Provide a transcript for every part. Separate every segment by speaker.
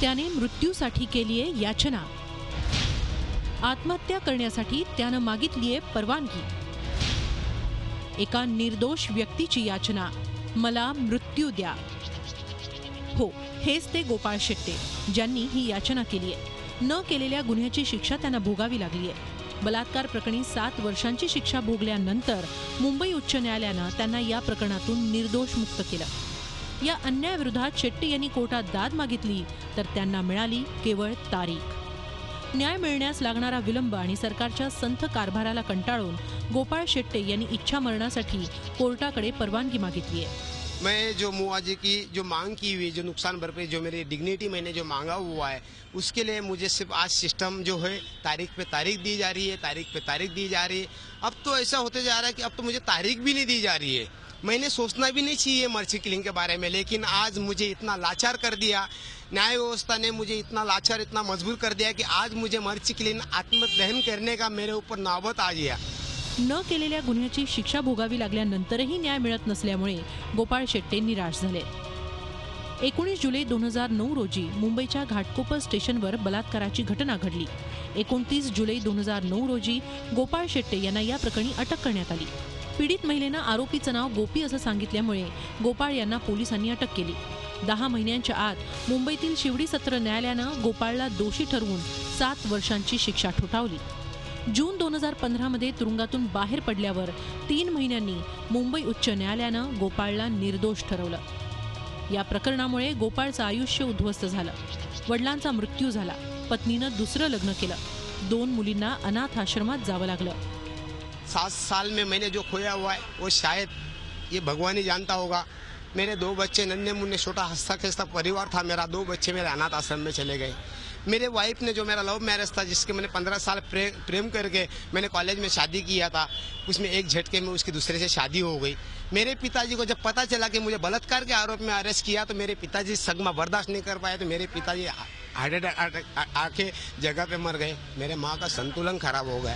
Speaker 1: त्याने मृत्यूसाठी केलीये याचना। आत्महत्या करण्यासाठी त्यानं मागितलीये परवानगी। एका निर्दोष व्यक्तीची याचना, मला मृत्यू द्या। हो, हेच ते गोपाळ शेट्टे ज्यांनी ही याचना केली आहे। न केलेल्या गुन्ह्याची शिक्षा त्यांना भोगावी लागली आहे। बलात्कार प्रकरणी 7 वर्षांची शिक्षा भोगल्यानंतर मुंबई उच्च न्यायालयानं त्यांना या प्रकरणातून निर्दोष मुक्त केलं। या अन्यायाविरोधात शेट्टे यांनी कोर्टात दाद मागितली तर त्यांना मिळाली केवळ तारीख। न्याय मिळण्यास लागणारा विलंब आणि सरकारच्या संथ कारभाराला कंटाळून गोपाळ शेट्टे यांनी इच्छा मरणासाठी कोर्टाकडे परवानगी मागितली आहे।
Speaker 2: मैं जो मुआवजे की जो मांग की हुई, जो नुकसान भरपाई, जो मेरी डिग्निटी मैंने जो मांगा हुआ है, उसके लिए मुझे सिर्फ आज सिस्टम जो है तारीख पे तारीख दी जा रही है, तारीख पे तारीख दी जा रही है। अब तो ऐसा होते जा रहा है कि अब तो मुझे तारीख भी नहीं दी जा रही है। मैंने सोचना भी नहीं चाहिए मर्सी किलिंग के बारे में, लेकिन आज मुझे इतना लाचार कर दिया, न्याय व्यवस्था ने मुझे इतना लाचार, इतना मजबूर कर दिया कि आज मुझे मर्सी किलिंग आत्मदहन करने का मेरे ऊपर नौबत आ गया।
Speaker 1: न केलेल्या गुन्ह्याची शिक्षा भोगावी लागल्यानंतरही न्याय मिळत नसल्यामुळे गोपाळ शेट्टे निराश झाले। 19 जुलै 2009 रोजी मुंबईच्या घाटकोपर स्टेशनवर बलात्काराची घटना घडली। 29 जुलै 2009 रोजी गोपाळ शेट्टे यांना या प्रकरणी अटक करण्यात आली। पीडित महिलेनं आरोपीचं नाव गोपी असं सांगितल्यामुळे गोपाळ यांना पोलिसांनी अटक केली। 10 महिन्यांच्या आत मुंबईतील शिवडी सत्र न्यायालयानं गोपाळला दोषी ठरवून 7 वर्षांची शिक्षा ठोठावली। जून 2015 मध्ये तुरुंगातून बाहेर पडल्यावर 3 महिन्यांनी मुंबई उच्च न्यायालयानं गोपाळला निर्दोष ठरवलं। या प्रकरणामुळे गोपाळचं आयुष्य उद्ध्वस्त झालं। वडिलांचा मृत्यू झाला, पत्नीनं दुसरं लग्न केलं, 2 मुलींना अनाथ आश्रमात जावं लागलं।
Speaker 2: 7 साल में मैंने जो खोया हुआ है वो शायद ये भगवान ही जानता होगा। मेरे 2 बच्चे, नन्हे मुन्ने, छोटा हंसता खेसता परिवार था मेरा। 2 बच्चे मेरे अनाथ आश्रम में चले गए। मेरे वाइफ ने, जो मेरा लव मैरिज था, जिसके मैंने 15 साल प्रेम करके मैंने कॉलेज में शादी किया था, उसमें एक झटके में उसकी दूसरे से शादी हो गई। मेरे पिताजी को जब पता चला कि मुझे बलात्कार के आरोप में अरेस्ट किया तो मेरे पिताजी सदमा बर्दाश्त नहीं कर पाए, तो मेरे पिताजी हार्ट अटैक आके जगह पे मर गए। मेरे माँ का संतुलन खराब हो गया।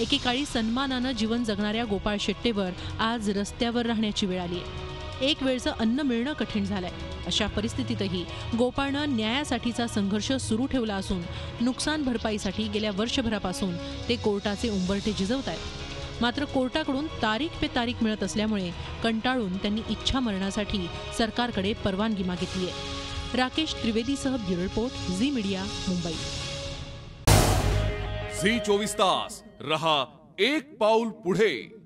Speaker 1: एकेकाळी सन्मानानं जीवन जगणाऱ्या गोपाळ शेट्टेवर आज रस्त्यावर राहण्याची वेळ आली आहे। एक वेळचं अन्न मिळणं कठीण झालंय। अशा परिस्थितीतही गोपाळनं न्यायासाठीचा संघर्ष सुरू ठेवला असून नुकसान भरपाईसाठी गेल्या वर्षभरापासून ते कोर्टाचे उंबरठे झिजवतायत। मात्र कोर्टाकडून तारीख पे तारीख मिळत असल्यामुळे कंटाळून त्यांनी इच्छा मरणासाठी सरकारकडे परवानगी मागितली आहे। राकेश त्रिवेदीसह bureau report, Zee media, Mumbai.
Speaker 3: Zee 24 तास रहा एक पाऊल पुढे।